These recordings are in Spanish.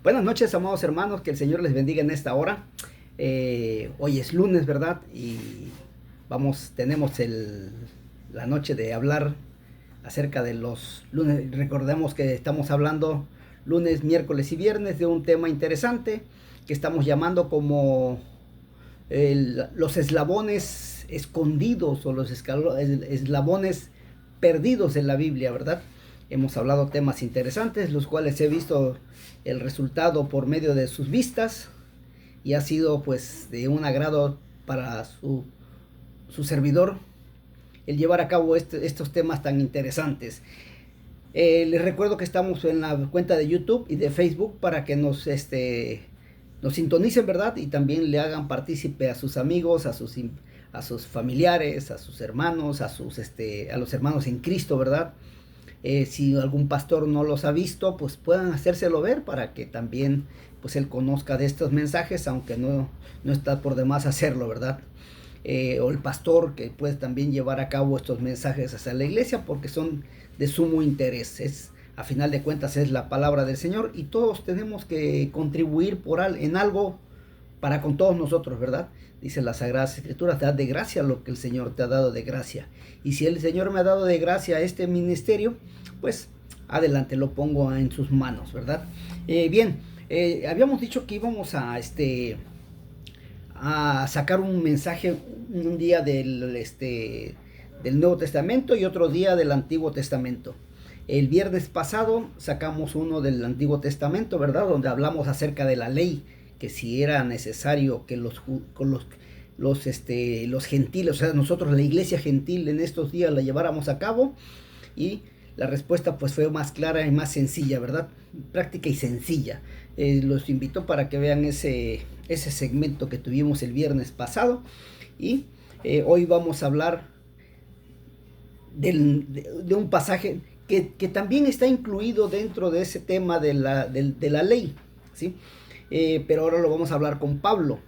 Buenas noches, amados hermanos, que el Señor les bendiga en esta hora. Hoy es lunes, ¿verdad? Y tenemos la noche de hablar acerca de los lunes. Recordemos que estamos hablando lunes, miércoles y viernes de un tema interesante que estamos llamando como los eslabones escondidos o los eslabones perdidos en la Biblia, ¿verdad? Hemos hablado temas interesantes, los cuales he visto el resultado por medio de sus vistas y ha sido pues de un agrado para su servidor el llevar a cabo estos temas tan interesantes. Les recuerdo que estamos en la cuenta de YouTube y de Facebook para que nos sintonicen, ¿verdad? Y también le hagan partícipe a sus amigos, a sus familiares, a sus hermanos, a los hermanos en Cristo, ¿verdad? Si algún pastor no los ha visto, pues puedan hacérselo ver para que también pues él conozca de estos mensajes, aunque no está por demás hacerlo, ¿verdad? O el pastor que puede también llevar a cabo estos mensajes hacia la iglesia porque son de sumo interés. A final de cuentas es la palabra del Señor y todos tenemos que contribuir en algo para con todos nosotros, ¿verdad? Dice las Sagradas Escrituras, da de gracia lo que el Señor te ha dado de gracia. Y si el Señor me ha dado de gracia este ministerio, pues adelante, lo pongo en sus manos, ¿verdad? Habíamos dicho que íbamos a sacar un mensaje un día del Nuevo Testamento y otro día del Antiguo Testamento. El viernes pasado sacamos uno del Antiguo Testamento, ¿verdad? Donde hablamos acerca de la ley, que si era necesario que los gentiles, o sea, nosotros la iglesia gentil en estos días la lleváramos a cabo, y la respuesta pues fue más clara y más sencilla, ¿verdad? Práctica y sencilla. Los invito para que vean ese segmento que tuvimos el viernes pasado, y hoy vamos a hablar de un pasaje que también está incluido dentro de ese tema de la ley, ¿sí? Pero ahora lo vamos a hablar con Pablo,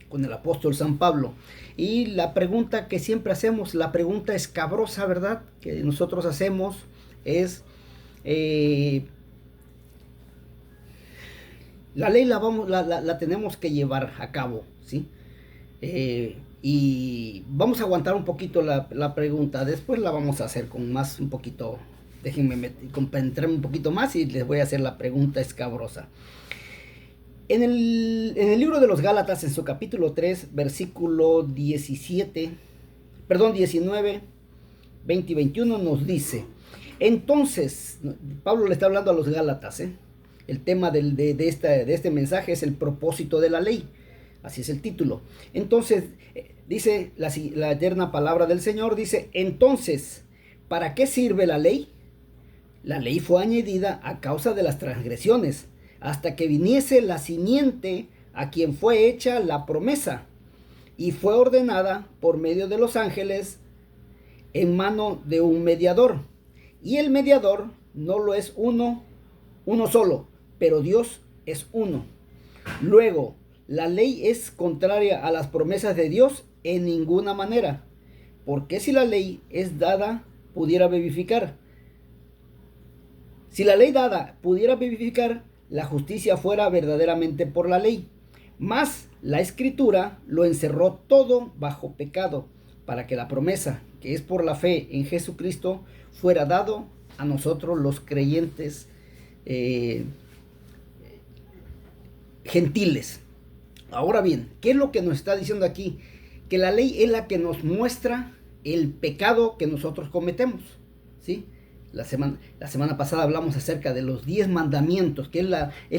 con el apóstol San Pablo. Y la pregunta que siempre hacemos, la pregunta escabrosa, ¿verdad?, que nosotros hacemos es, la ley la tenemos que llevar a cabo, ¿sí? Y vamos a aguantar un poquito la pregunta, después la vamos a hacer con más, un poquito, déjenme compenetrar un poquito más y les voy a hacer la pregunta escabrosa. En el libro de los Gálatas, en su capítulo 3, versículo 19, 20 y 21, nos dice, entonces, Pablo le está hablando a los Gálatas, el tema de este mensaje es el propósito de la ley, así es el título. Entonces, dice la eterna palabra del Señor, dice, entonces, ¿para qué sirve la ley? La ley fue añadida a causa de las transgresiones, hasta que viniese la simiente a quien fue hecha la promesa, y fue ordenada por medio de los ángeles en mano de un mediador. Y el mediador no lo es uno solo, pero Dios es uno. Luego, la ley es contraria a las promesas de Dios en ninguna manera, porque si la ley es dada, pudiera vivificar. Si la ley dada pudiera vivificar, la justicia fuera verdaderamente por la ley. Mas la Escritura lo encerró todo bajo pecado, para que la promesa, que es por la fe en Jesucristo, fuera dado a nosotros los creyentes gentiles. Ahora bien, ¿qué es lo que nos está diciendo aquí? Que la ley es la que nos muestra el pecado que nosotros cometemos, ¿sí? La semana pasada hablamos acerca de los 10 mandamientos, que es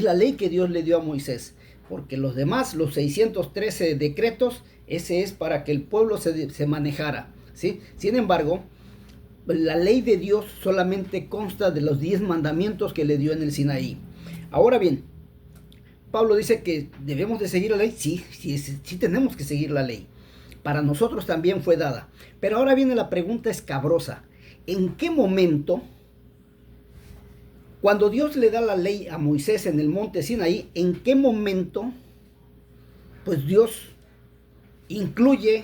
la ley que Dios le dio a Moisés, porque los demás, los 613 decretos, ese es para que el pueblo se manejara, ¿sí? Sin embargo, la ley de Dios solamente consta de los 10 mandamientos que le dio en el Sinaí. Ahora bien, Pablo dice que debemos de seguir la ley. Sí, tenemos que seguir la ley. Para nosotros también fue dada. Pero ahora viene la pregunta escabrosa. ¿En qué momento, cuando Dios le da la ley a Moisés en el monte Sinaí, en qué momento, pues Dios incluye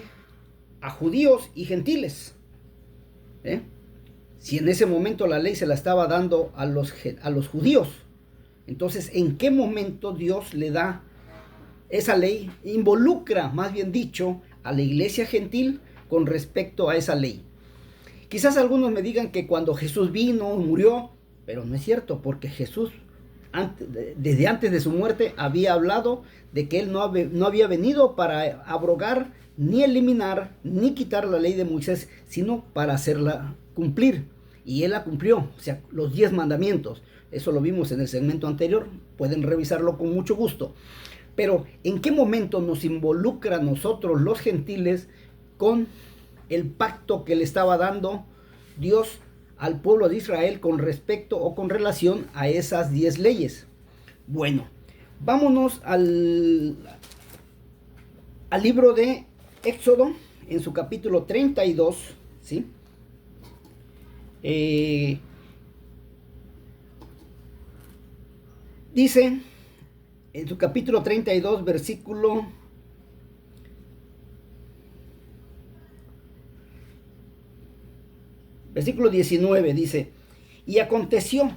a judíos y gentiles? Si en ese momento la ley se la estaba dando a los judíos, Entonces, ¿en qué momento Dios le da esa ley? Involucra, más bien dicho, a la iglesia gentil con respecto a esa ley. Quizás algunos me digan que cuando Jesús vino, murió, pero no es cierto, porque Jesús desde antes de su muerte había hablado de que él no había venido para abrogar, ni eliminar, ni quitar la ley de Moisés, sino para hacerla cumplir. Y él la cumplió, o sea, los 10 mandamientos. Eso lo vimos en el segmento anterior, pueden revisarlo con mucho gusto. Pero ¿en qué momento nos involucra a nosotros los gentiles con el pacto que le estaba dando Dios al pueblo de Israel con respecto o con relación a esas 10 leyes? Bueno, vámonos al libro de Éxodo, en su capítulo 32, ¿sí? Dice, en su capítulo 32, versículo 19, dice: y aconteció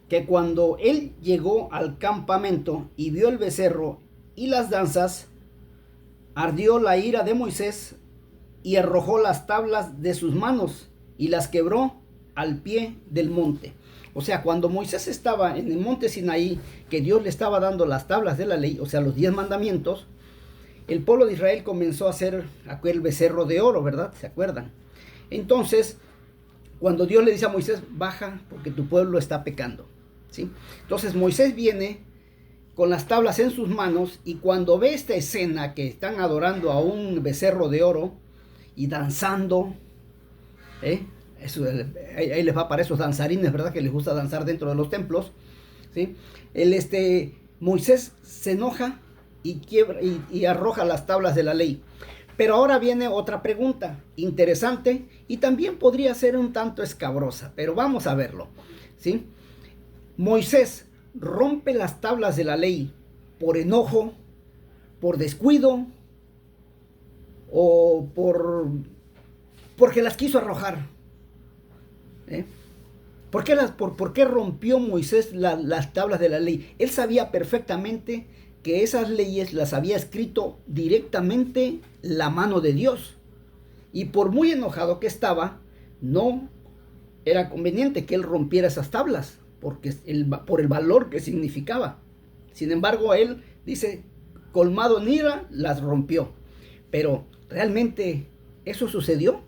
que cuando él llegó al campamento y vio el becerro y las danzas, ardió la ira de Moisés y arrojó las tablas de sus manos y las quebró al pie del monte. O sea, cuando Moisés estaba en el monte Sinaí, que Dios le estaba dando las tablas de la ley, o sea, los 10 mandamientos, el pueblo de Israel comenzó a hacer aquel becerro de oro, ¿verdad? ¿Se acuerdan? Entonces, cuando Dios le dice a Moisés: baja porque tu pueblo está pecando, ¿sí? Entonces Moisés viene con las tablas en sus manos, y cuando ve esta escena que están adorando a un becerro de oro y danzando, eso, ahí les va para esos danzarines, ¿verdad? Que les gusta danzar dentro de los templos, ¿sí? Moisés se enoja y quiebra y arroja las tablas de la ley. Pero ahora viene otra pregunta interesante y también podría ser un tanto escabrosa, pero vamos a verlo, ¿sí? Moisés rompe las tablas de la ley por enojo, por descuido o porque las quiso arrojar. ¿Por qué rompió Moisés las tablas de la ley? Él sabía perfectamente que esas leyes las había escrito directamente la mano de Dios. Y por muy enojado que estaba, no era conveniente que él rompiera esas tablas, porque por el valor que significaba. Sin embargo, él dice, colmado en ira, las rompió. Pero, ¿realmente eso sucedió?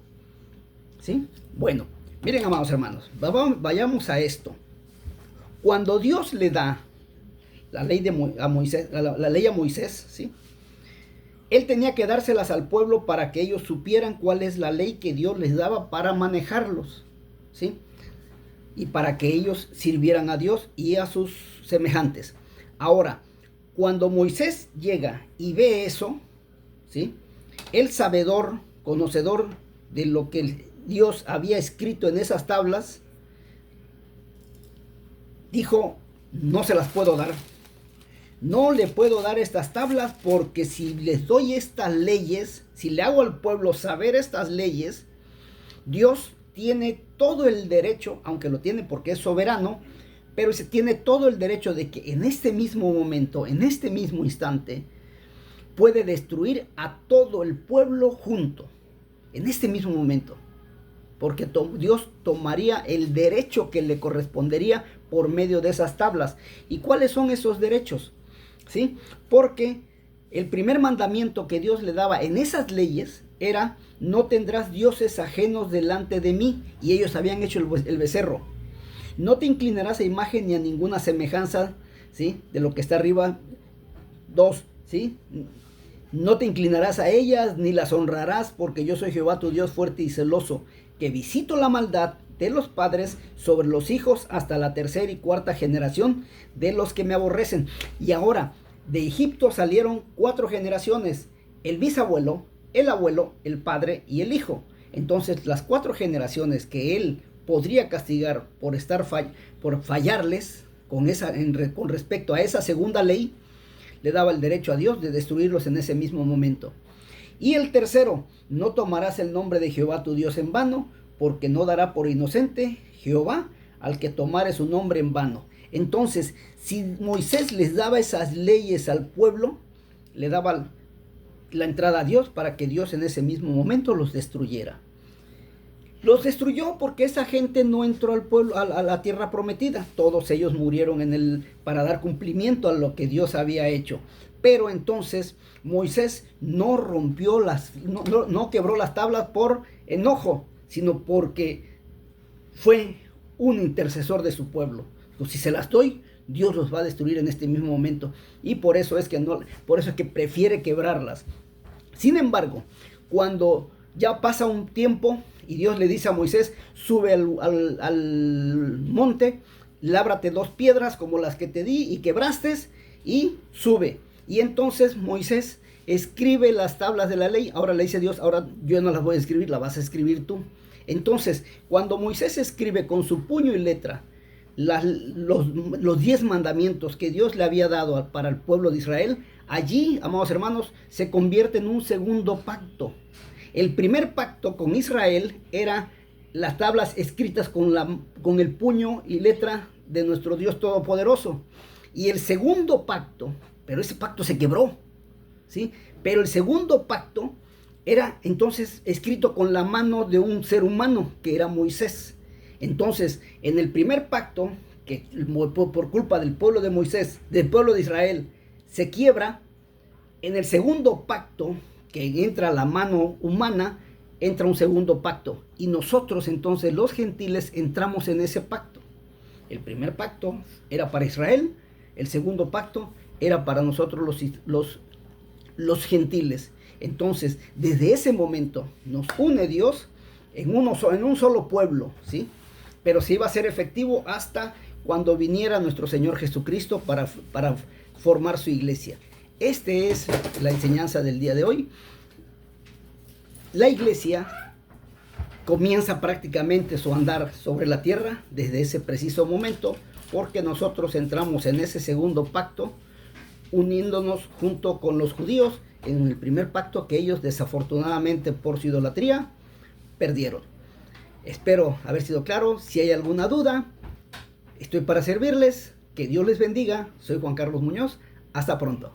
¿Sí? Bueno, miren, amados hermanos, vayamos a esto. Cuando Dios le da la ley a Moisés, la ley a Moisés, ¿sí? Él tenía que dárselas al pueblo para que ellos supieran cuál es la ley que Dios les daba para manejarlos, ¿sí? Y para que ellos sirvieran a Dios y a sus semejantes. Ahora, cuando Moisés llega y ve eso, ¿sí? El sabedor, conocedor de lo que Dios había escrito en esas tablas, dijo: no se las puedo dar. No le puedo dar estas tablas, porque si les doy estas leyes, si le hago al pueblo saber estas leyes, Dios tiene todo el derecho, aunque lo tiene porque es soberano, pero se tiene todo el derecho de que en este mismo momento, en este mismo instante, puede destruir a todo el pueblo junto, en este mismo momento. Porque Dios tomaría el derecho que le correspondería por medio de esas tablas. ¿Y cuáles son esos derechos? ¿Sí? Porque el primer mandamiento que Dios le daba en esas leyes era: no tendrás dioses ajenos delante de mí. Y ellos habían hecho el becerro. No te inclinarás a imagen ni a ninguna semejanza, ¿sí?, de lo que está arriba. 2, ¿sí? No te inclinarás a ellas ni las honrarás, porque yo soy Jehová tu Dios fuerte y celoso, que visito la maldad de los padres sobre los hijos hasta la tercera y cuarta generación de los que me aborrecen. Y ahora, de Egipto salieron 4 generaciones: el bisabuelo, el abuelo, el padre y el hijo. Entonces, las 4 generaciones que él podría castigar por fallarles con respecto a esa segunda ley, le daba el derecho a Dios de destruirlos en ese mismo momento. Y el tercero: no tomarás el nombre de Jehová tu Dios en vano, porque no dará por inocente Jehová al que tomare su nombre en vano. Entonces, si Moisés les daba esas leyes al pueblo, le daba la entrada a Dios para que Dios en ese mismo momento los destruyera. Los destruyó porque esa gente no entró al pueblo, a la tierra prometida. Todos ellos murieron para dar cumplimiento a lo que Dios había hecho. Pero entonces Moisés no rompió no quebró las tablas por enojo, sino porque fue un intercesor de su pueblo. Pues si se las doy, Dios los va a destruir en este mismo momento. Y por eso es que prefiere quebrarlas. Sin embargo, cuando ya pasa un tiempo y Dios le dice a Moisés, sube al monte, lábrate 2 piedras como las que te di y quebraste, y sube. Y entonces Moisés escribe las tablas de la ley. Ahora le dice Dios, ahora yo no las voy a escribir, las vas a escribir tú. Entonces, cuando Moisés escribe con su puño y letra los 10 mandamientos que Dios le había dado para el pueblo de Israel, allí, amados hermanos, se convierte en un segundo pacto. El primer pacto con Israel era las tablas escritas con el puño y letra de nuestro Dios Todopoderoso. Y el segundo pacto, pero ese pacto se quebró, ¿sí? Pero el segundo pacto era entonces escrito con la mano de un ser humano, que era Moisés. Entonces, en el primer pacto, que por culpa del pueblo de Moisés, del pueblo de Israel, se quiebra, en el segundo pacto, que entra la mano humana, entra un segundo pacto. Y nosotros entonces, los gentiles, entramos en ese pacto. El primer pacto era para Israel, el segundo pacto era para nosotros los gentiles. Entonces, desde ese momento nos une Dios en un solo pueblo, ¿sí? Pero sí iba a ser efectivo hasta cuando viniera nuestro Señor Jesucristo para formar su iglesia. Esta es la enseñanza del día de hoy. La iglesia comienza prácticamente su andar sobre la tierra desde ese preciso momento, porque nosotros entramos en ese segundo pacto, uniéndonos junto con los judíos en el primer pacto que ellos desafortunadamente por su idolatría perdieron. Espero haber sido claro. Si hay alguna duda, estoy para servirles. Que Dios les bendiga. Soy Juan Carlos Muñoz. Hasta pronto.